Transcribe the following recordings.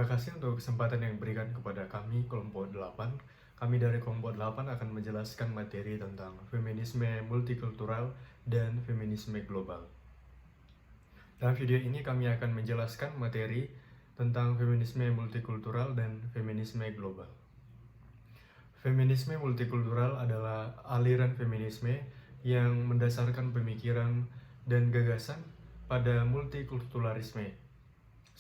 Terima kasih untuk kesempatan yang diberikan kepada kami, kelompok 8. Kami dari kelompok 8 akan menjelaskan materi tentang feminisme multikultural dan feminisme global. Dalam video ini kami akan menjelaskan materi tentang feminisme multikultural dan feminisme global. Feminisme multikultural adalah aliran feminisme yang mendasarkan pemikiran dan gagasan pada multikulturalisme.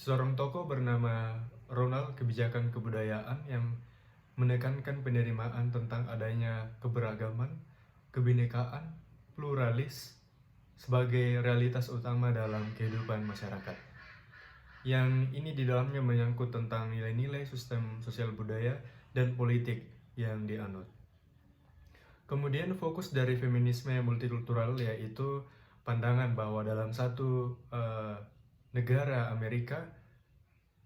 Seorang tokoh bernama Ronald Kebijakan Kebudayaan yang menekankan penerimaan tentang adanya keberagaman, kebinekaan, pluralis sebagai realitas utama dalam kehidupan masyarakat. Yang ini di dalamnya menyangkut tentang nilai-nilai sistem sosial budaya dan politik yang dianut. Kemudian fokus dari feminisme multikultural yaitu pandangan bahwa dalam satu negara Amerika,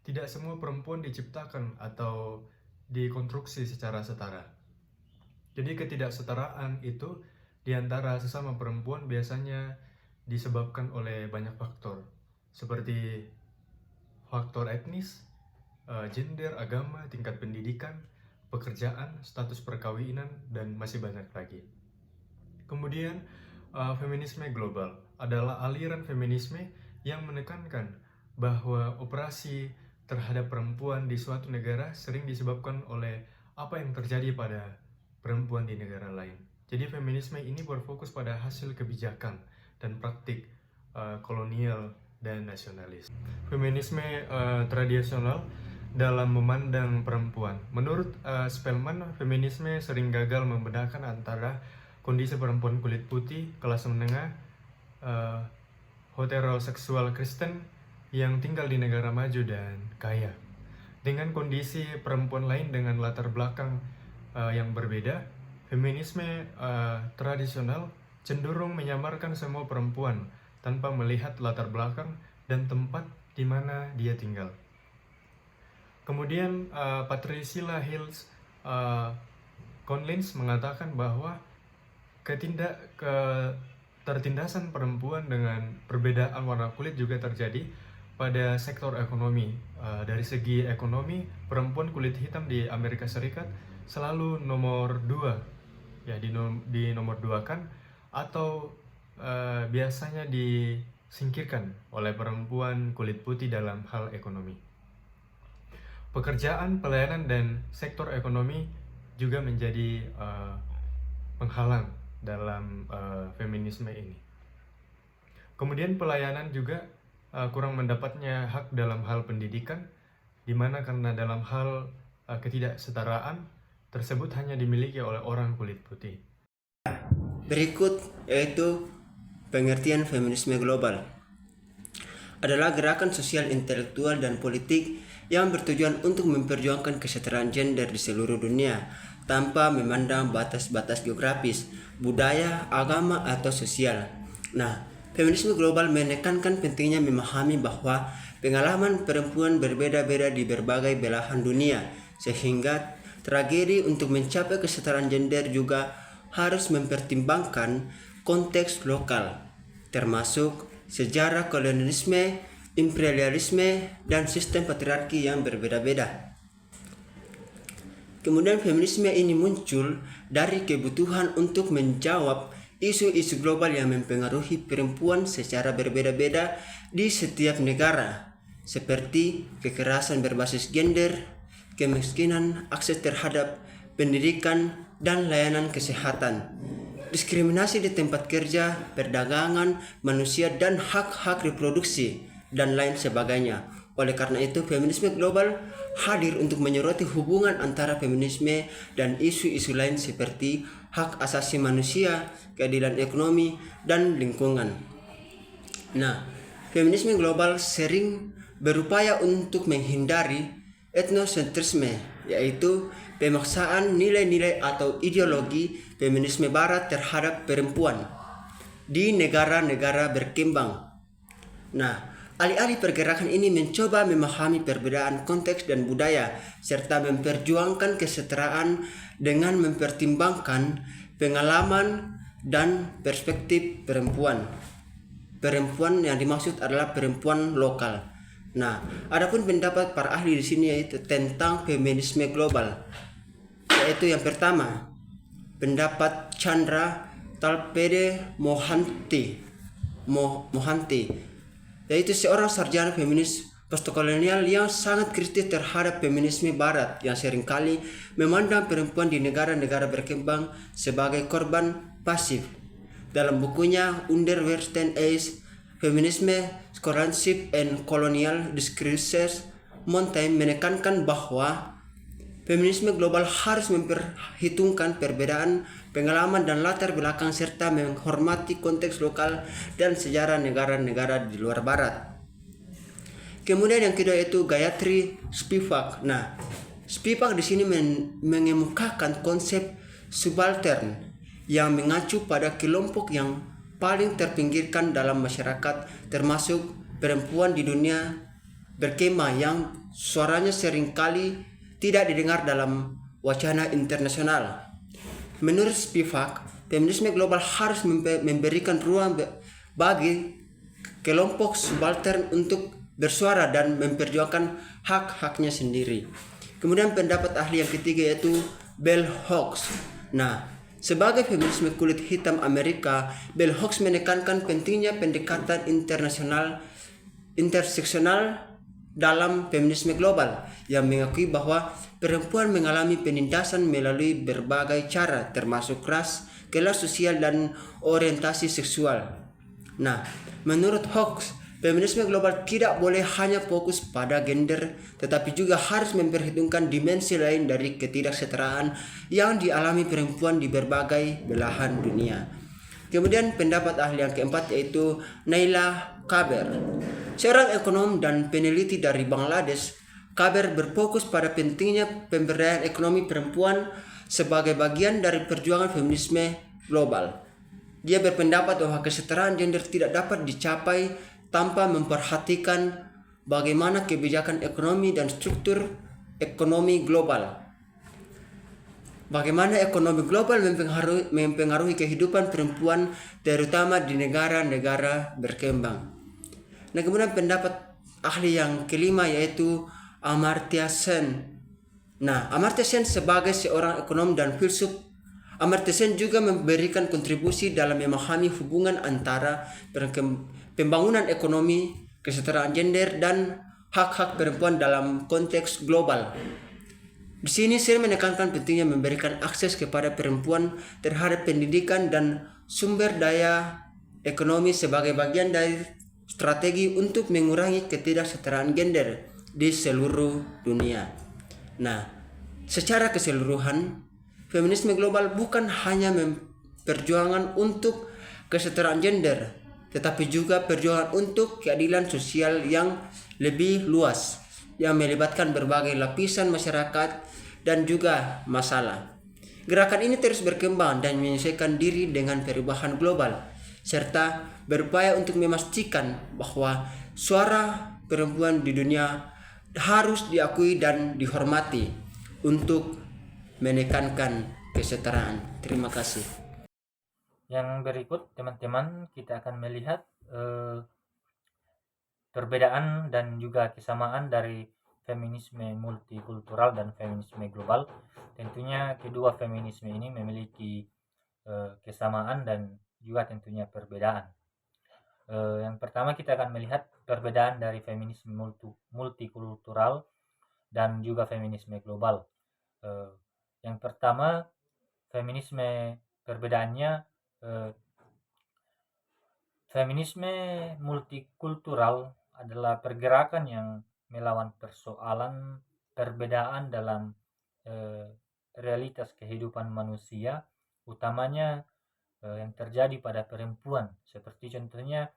tidak semua perempuan diciptakan atau dikonstruksi secara setara. Jadi ketidaksetaraan itu di antara sesama perempuan biasanya disebabkan oleh banyak faktor, seperti faktor etnis, gender, agama, tingkat pendidikan, pekerjaan, status perkawinan, dan masih banyak lagi. Kemudian, feminisme global adalah aliran feminisme yang menekankan bahwa operasi terhadap perempuan di suatu negara sering disebabkan oleh apa yang terjadi pada perempuan di negara lain. Jadi feminisme ini berfokus pada hasil kebijakan dan praktik kolonial dan nasionalis. Feminisme tradisional dalam memandang perempuan. Menurut Spellman, feminisme sering gagal membedakan antara kondisi perempuan kulit putih, kelas menengah, heteroseksual Kristen yang tinggal di negara maju dan kaya, dengan kondisi perempuan lain dengan latar belakang yang berbeda. Feminisme tradisional cenderung menyamarkan semua perempuan tanpa melihat latar belakang dan tempat di mana dia tinggal. Kemudian Patricia Hills Conlins mengatakan bahwa tertindasan perempuan dengan perbedaan warna kulit juga terjadi pada sektor ekonomi. Dari segi ekonomi, perempuan kulit hitam di Amerika Serikat selalu nomor 2, ya di nomor 2 kan, atau biasanya disingkirkan oleh perempuan kulit putih dalam hal ekonomi. Pekerjaan, pelayanan, dan sektor ekonomi juga menjadi penghalang dalam feminisme ini. Kemudian pelayanan juga kurang mendapatnya hak dalam hal pendidikan, di mana karena dalam hal ketidaksetaraan tersebut hanya dimiliki oleh orang kulit putih. Berikut yaitu pengertian feminisme global. Adalah gerakan sosial, intelektual, dan politik yang bertujuan untuk memperjuangkan kesetaraan gender di seluruh dunia tanpa memandang batas-batas geografis, budaya, agama, atau sosial. Nah, feminisme global menekankan pentingnya memahami bahwa pengalaman perempuan berbeda-beda di berbagai belahan dunia, sehingga tragedi untuk mencapai kesetaraan gender juga harus mempertimbangkan konteks lokal, termasuk sejarah kolonialisme, imperialisme, dan sistem patriarki yang berbeda-beda. Kemudian feminisme ini muncul dari kebutuhan untuk menjawab isu-isu global yang mempengaruhi perempuan secara berbeda-beda di setiap negara, seperti kekerasan berbasis gender, kemiskinan, akses terhadap pendidikan dan layanan kesehatan, diskriminasi di tempat kerja, perdagangan manusia, dan hak-hak reproduksi, dan lain sebagainya. Oleh karena itu, feminisme global hadir untuk menyoroti hubungan antara feminisme dan isu-isu lain seperti hak asasi manusia, keadilan ekonomi, dan lingkungan. Nah, feminisme global sering berupaya untuk menghindari etnosentrisme, yaitu pemaksaan nilai-nilai atau ideologi feminisme barat terhadap perempuan di negara-negara berkembang. Nah, alih-alih pergerakan ini mencoba memahami perbedaan konteks dan budaya serta memperjuangkan kesetaraan dengan mempertimbangkan pengalaman dan perspektif perempuan. Perempuan yang dimaksud adalah perempuan lokal. Nah, adapun pendapat para ahli di sini yaitu tentang feminisme global, yaitu yang pertama, pendapat Chandra Talpede Mohanty, yaitu seorang sarjana feminis postkolonial yang sangat kritis terhadap feminisme barat yang seringkali memandang perempuan di negara-negara berkembang sebagai korban pasif. Dalam bukunya Under Western Age, Feminisme, Scholarship and Colonial Discourses, Montaigne menekankan bahwa feminisme global harus memperhitungkan perbedaan pengalaman dan latar belakang serta menghormati konteks lokal dan sejarah negara-negara di luar barat. Kemudian yang kedua itu Gayatri Spivak. Nah, Spivak di sini mengemukakan konsep subaltern yang mengacu pada kelompok yang paling terpinggirkan dalam masyarakat, termasuk perempuan di dunia berkemah yang suaranya seringkali tidak didengar dalam wacana internasional. Menurut Spivak, feminisme global harus memberikan ruang bagi kelompok subaltern untuk bersuara dan memperjuangkan hak-haknya sendiri. Kemudian pendapat ahli yang ketiga yaitu Bell Hooks. Nah, sebagai feminisme kulit hitam Amerika, Bell Hooks menekankan pentingnya pendekatan interseksional dalam feminisme global yang mengakui bahwa perempuan mengalami penindasan melalui berbagai cara termasuk ras, kelas sosial dan orientasi seksual. Nah, menurut Hooks, feminisme global tidak boleh hanya fokus pada gender, tetapi juga harus memperhitungkan dimensi lain dari ketidaksetaraan yang dialami perempuan di berbagai belahan dunia. Kemudian pendapat ahli yang keempat yaitu Naila Kaber. Seorang ekonom dan peneliti dari Bangladesh, Kaber berfokus pada pentingnya pemberdayaan ekonomi perempuan sebagai bagian dari perjuangan feminisme global. Dia berpendapat bahwa kesetaraan gender tidak dapat dicapai tanpa memperhatikan bagaimana kebijakan ekonomi dan struktur ekonomi global. Bagaimana ekonomi global mempengaruhi kehidupan perempuan terutama di negara-negara berkembang. Nah, kemudian pendapat ahli yang kelima yaitu Amartya Sen. Nah, Amartya Sen sebagai seorang ekonom dan filsuf, Amartya Sen juga memberikan kontribusi dalam memahami hubungan antara pembangunan ekonomi, kesetaraan gender, dan hak-hak perempuan dalam konteks global. Di sini saya menekankan pentingnya memberikan akses kepada perempuan terhadap pendidikan dan sumber daya ekonomi sebagai bagian dari strategi untuk mengurangi ketidaksetaraan gender di seluruh dunia. Nah, secara keseluruhan, feminisme global bukan hanya perjuangan untuk kesetaraan gender, tetapi juga perjuangan untuk keadilan sosial yang lebih luas, yang melibatkan berbagai lapisan masyarakat dan juga masalah. Gerakan ini terus berkembang dan menyesuaikan diri dengan perubahan global, serta berupaya untuk memastikan bahwa suara perempuan di dunia harus diakui dan dihormati untuk menekankan kesetaraan. Terima kasih. Yang berikut teman-teman kita akan melihat perbedaan dan juga kesamaan dari feminisme multikultural dan feminisme global. Tentunya kedua feminisme ini memiliki kesamaan dan juga tentunya perbedaan. Yang pertama kita akan melihat perbedaan dari feminisme multikultural dan juga feminisme global. Yang pertama, feminisme perbedaannya, feminisme multikultural adalah pergerakan yang melawan persoalan perbedaan dalam realitas kehidupan manusia, utamanya yang terjadi pada perempuan, seperti contohnya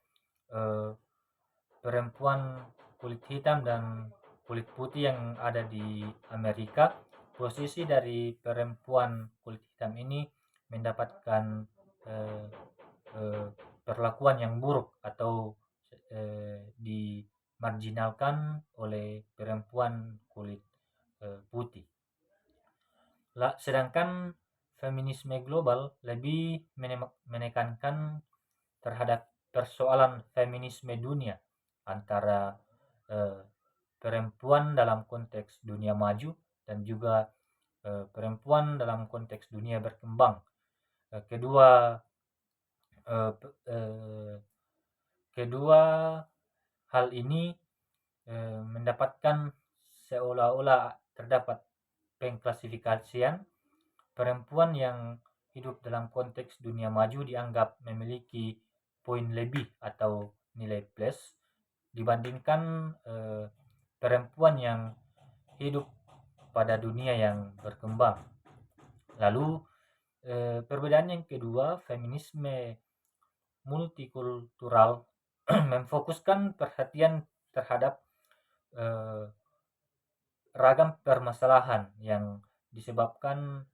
perempuan kulit hitam dan kulit putih yang ada di Amerika. Posisi dari perempuan kulit hitam ini mendapatkan perlakuan yang buruk atau dimarginalkan oleh perempuan kulit putih. Sedangkan feminisme global lebih menekankan terhadap persoalan feminisme dunia antara perempuan dalam konteks dunia maju dan juga perempuan dalam konteks dunia berkembang. Kedua hal ini mendapatkan seolah-olah terdapat pengklasifikasian. Perempuan yang hidup dalam konteks dunia maju dianggap memiliki poin lebih atau nilai plus dibandingkan perempuan yang hidup pada dunia yang berkembang. Lalu perbedaan yang kedua, feminisme multikultural memfokuskan perhatian terhadap ragam permasalahan yang disebabkan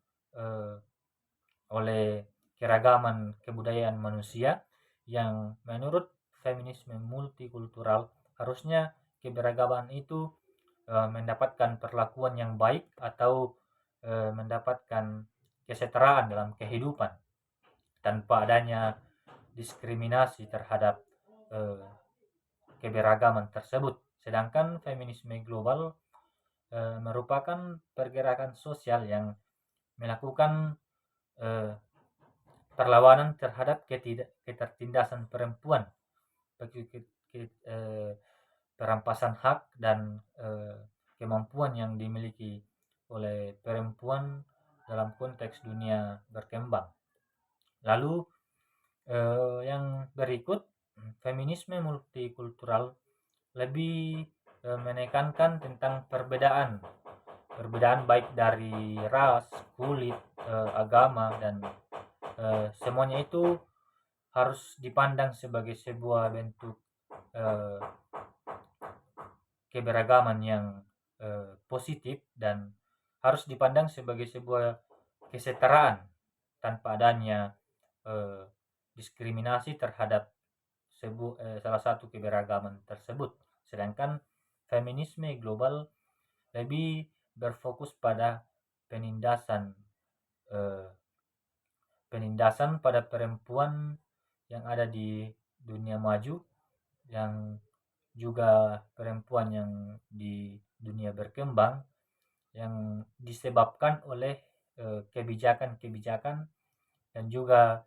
oleh keragaman kebudayaan manusia, yang menurut feminisme multikultural harusnya keberagaman itu mendapatkan perlakuan yang baik atau mendapatkan kesetaraan dalam kehidupan tanpa adanya diskriminasi terhadap keberagaman tersebut. Sedangkan feminisme global merupakan pergerakan sosial yang melakukan perlawanan terhadap ketertindasan perempuan, perampasan hak dan kemampuan yang dimiliki oleh perempuan dalam konteks dunia berkembang. Lalu yang berikut, feminisme multikultural lebih menekankan tentang perbedaan baik dari ras, kulit, agama, dan semuanya itu harus dipandang sebagai sebuah bentuk keberagaman yang positif dan harus dipandang sebagai sebuah kesetaraan tanpa adanya diskriminasi terhadap salah satu keberagaman tersebut. Sedangkan feminisme global lebih berfokus pada penindasan pada perempuan yang ada di dunia maju, yang juga perempuan yang di dunia berkembang, yang disebabkan oleh kebijakan-kebijakan dan juga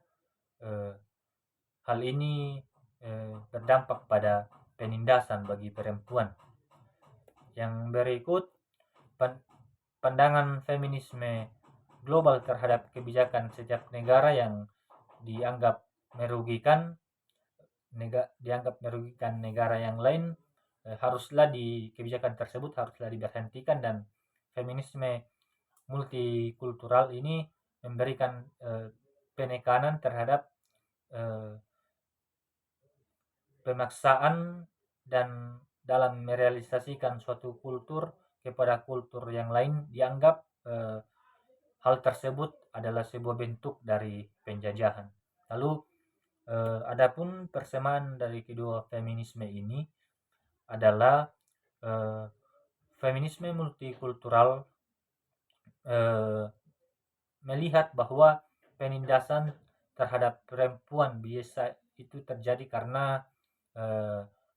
hal ini berdampak pada penindasan bagi perempuan. Yang berikut, pandangan feminisme global terhadap kebijakan setiap negara yang dianggap merugikan negara yang lain, kebijakan tersebut haruslah diberhentikan, dan feminisme multikultural ini memberikan penekanan terhadap pemaksaan dan dalam merealisasikan suatu kultur kepada kultur yang lain dianggap hal tersebut adalah sebuah bentuk dari penjajahan. Lalu adapun persamaan dari kedua feminisme ini adalah feminisme multikultural melihat bahwa penindasan terhadap perempuan biasa itu terjadi karena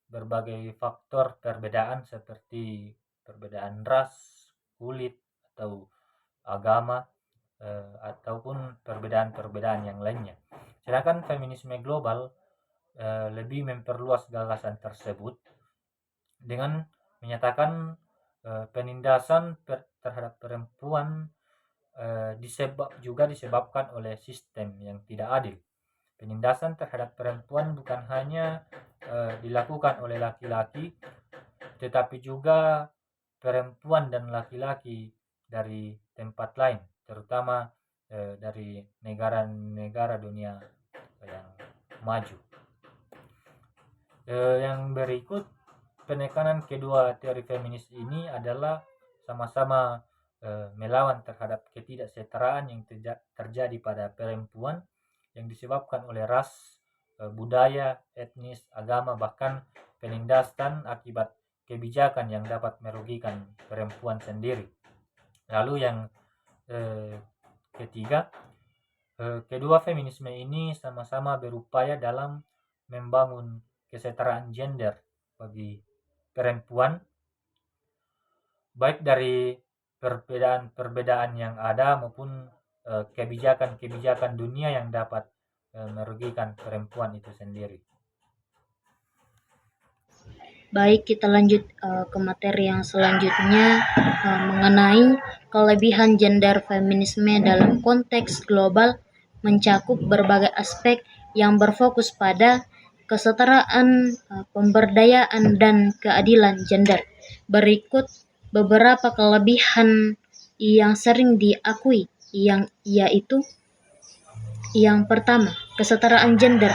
berbagai faktor perbedaan seperti perbedaan ras, kulit, atau agama, ataupun perbedaan-perbedaan yang lainnya. Sedangkan feminisme global lebih memperluas gagasan tersebut dengan menyatakan penindasan terhadap perempuan disebabkan oleh sistem yang tidak adil. Penindasan terhadap perempuan bukan hanya dilakukan oleh laki-laki, tetapi juga perempuan dan laki-laki dari tempat lain, terutama dari negara-negara dunia yang maju. Yang berikut, penekanan kedua teori feminis ini adalah sama-sama melawan terhadap ketidaksetaraan yang terjadi pada perempuan yang disebabkan oleh ras, budaya, etnis, agama, bahkan penindasan akibat kebijakan yang dapat merugikan perempuan sendiri. Lalu yang ketiga, kedua feminisme ini sama-sama berupaya dalam membangun kesetaraan gender bagi perempuan baik dari perbedaan-perbedaan yang ada maupun kebijakan-kebijakan dunia yang dapat merugikan perempuan itu sendiri. Baik, kita lanjut ke materi yang selanjutnya mengenai kelebihan gender feminisme dalam konteks global, mencakup berbagai aspek yang berfokus pada kesetaraan, pemberdayaan, dan keadilan gender. Berikut beberapa kelebihan yang sering diakui, yaitu yang pertama, kesetaraan gender.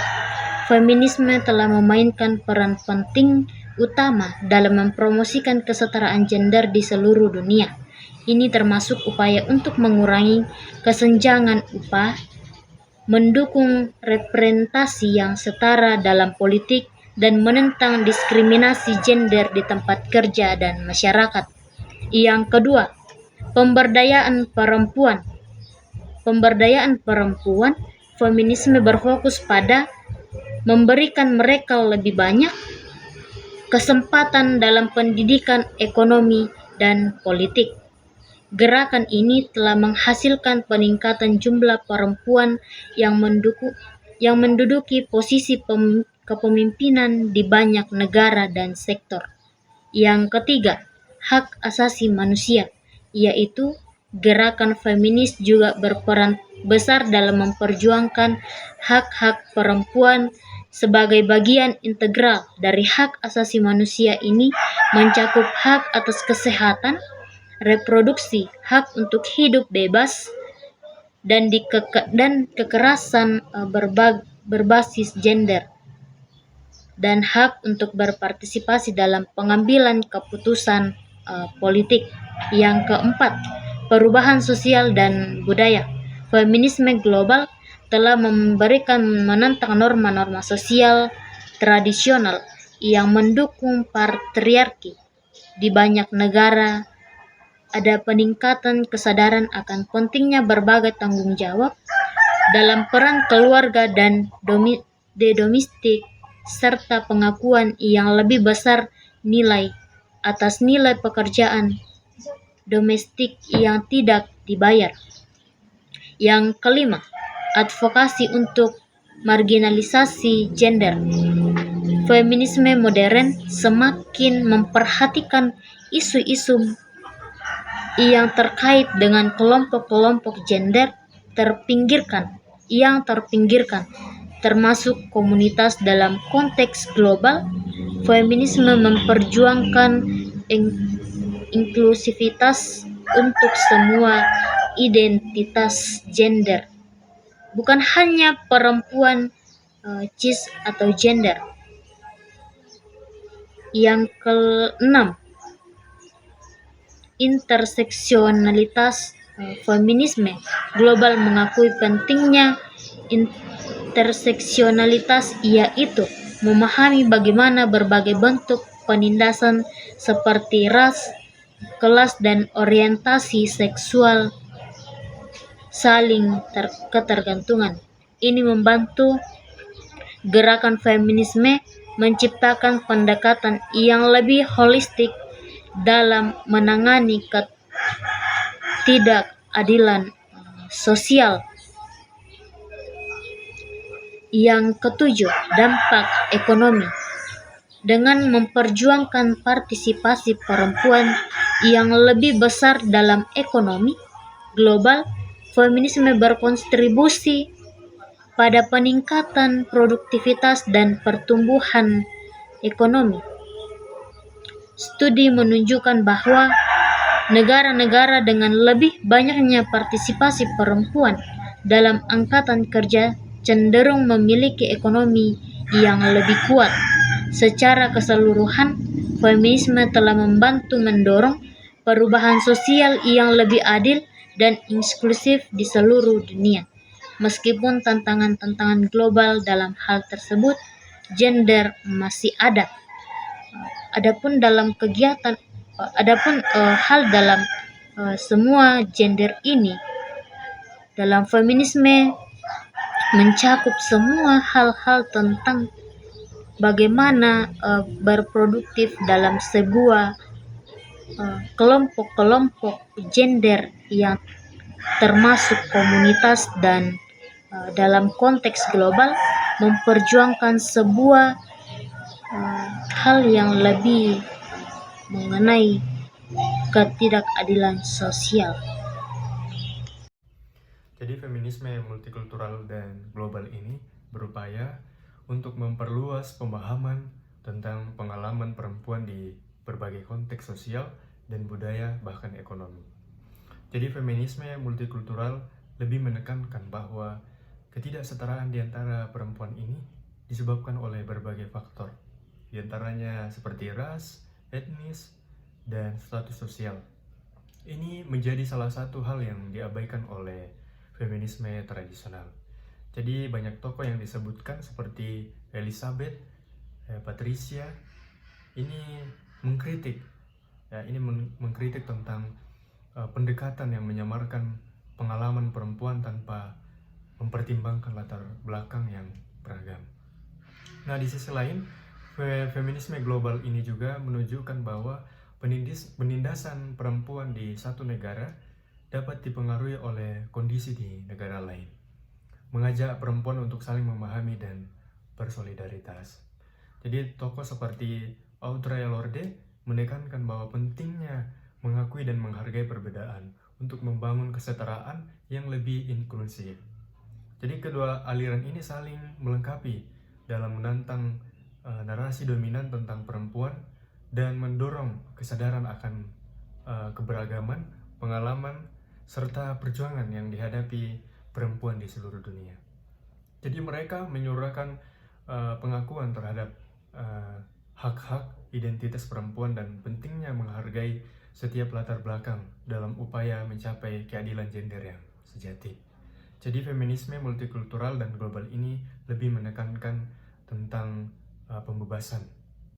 Feminisme telah memainkan peran penting utama dalam mempromosikan kesetaraan gender di seluruh dunia. Ini termasuk upaya untuk mengurangi kesenjangan upah, mendukung representasi yang setara dalam politik, dan menentang diskriminasi gender di tempat kerja dan masyarakat. Yang kedua, pemberdayaan perempuan. Pemberdayaan perempuan, feminisme berfokus pada memberikan mereka lebih banyak kesempatan dalam pendidikan, ekonomi, dan politik. Gerakan ini telah menghasilkan peningkatan jumlah perempuan yang menduduki posisi kepemimpinan di banyak negara dan sektor. Yang ketiga, hak asasi manusia, yaitu gerakan feminis juga berperan besar dalam memperjuangkan hak-hak perempuan sebagai bagian integral dari hak asasi manusia. Ini mencakup hak atas kesehatan, reproduksi, hak untuk hidup bebas, dan kekerasan berbasis gender, dan hak untuk berpartisipasi dalam pengambilan keputusan politik. Yang keempat, perubahan sosial dan budaya. Feminisme global telah menentang norma-norma sosial tradisional yang mendukung patriarki. Di banyak negara, ada peningkatan kesadaran akan pentingnya berbagai tanggung jawab dalam peran keluarga dan domestik, serta pengakuan yang lebih besar nilai atas nilai pekerjaan domestik yang tidak dibayar. Yang kelima, advokasi untuk marginalisasi gender. Feminisme modern semakin memperhatikan isu-isu yang terkait dengan kelompok-kelompok gender yang terpinggirkan, termasuk komunitas dalam konteks global. Feminisme memperjuangkan inklusivitas untuk semua identitas gender, bukan hanya perempuan, cis atau gender. Yang keenam, interseksionalitas. Feminisme global mengakui pentingnya interseksionalitas, yaitu memahami bagaimana berbagai bentuk penindasan seperti ras, kelas, dan orientasi seksual saling ketergantungan. Ini membantu gerakan feminisme menciptakan pendekatan yang lebih holistik dalam menangani ketidakadilan sosial. Yang ketujuh, dampak ekonomi. Dengan memperjuangkan partisipasi perempuan yang lebih besar dalam ekonomi global, feminisme berkontribusi pada peningkatan produktivitas dan pertumbuhan ekonomi. Studi menunjukkan bahwa negara-negara dengan lebih banyaknya partisipasi perempuan dalam angkatan kerja cenderung memiliki ekonomi yang lebih kuat. Secara keseluruhan, feminisme telah membantu mendorong perubahan sosial yang lebih adil dan inklusif di seluruh dunia. Meskipun tantangan-tantangan global dalam hal tersebut, gender masih ada. Adapun hal dalam semua gender ini, dalam feminisme mencakup semua hal-hal tentang bagaimana berproduktif dalam sebuah kelompok-kelompok gender yang termasuk komunitas dan dalam konteks global memperjuangkan sebuah hal yang lebih mengenai ketidakadilan sosial. Jadi feminisme multikultural dan global ini berupaya untuk memperluas pemahaman tentang pengalaman perempuan di berbagai konteks sosial dan budaya bahkan ekonomi. Jadi feminisme multikultural lebih menekankan bahwa ketidaksetaraan di antara perempuan ini disebabkan oleh berbagai faktor, di antaranya seperti ras, etnis, dan status sosial. Ini menjadi salah satu hal yang diabaikan oleh feminisme tradisional. Jadi banyak tokoh yang disebutkan seperti Elizabeth, Patricia, ini mengkritik, mengkritik tentang pendekatan yang menyamarkan pengalaman perempuan tanpa mempertimbangkan latar belakang yang beragam. Nah, di sisi lain, feminisme global ini juga menunjukkan bahwa penindasan perempuan di satu negara dapat dipengaruhi oleh kondisi di negara lain, mengajak perempuan untuk saling memahami dan bersolidaritas. Jadi tokoh seperti Audre Lorde menekankan bahwa pentingnya mengakui dan menghargai perbedaan untuk membangun kesetaraan yang lebih inklusif. Jadi kedua aliran ini saling melengkapi dalam menantang narasi dominan tentang perempuan dan mendorong kesadaran akan keberagaman, pengalaman, serta perjuangan yang dihadapi perempuan di seluruh dunia. Jadi mereka menyuarakan pengakuan terhadap hak-hak identitas perempuan dan pentingnya menghargai setiap latar belakang dalam upaya mencapai keadilan gender yang sejati. Jadi feminisme multikultural dan global ini lebih menekankan tentang pembebasan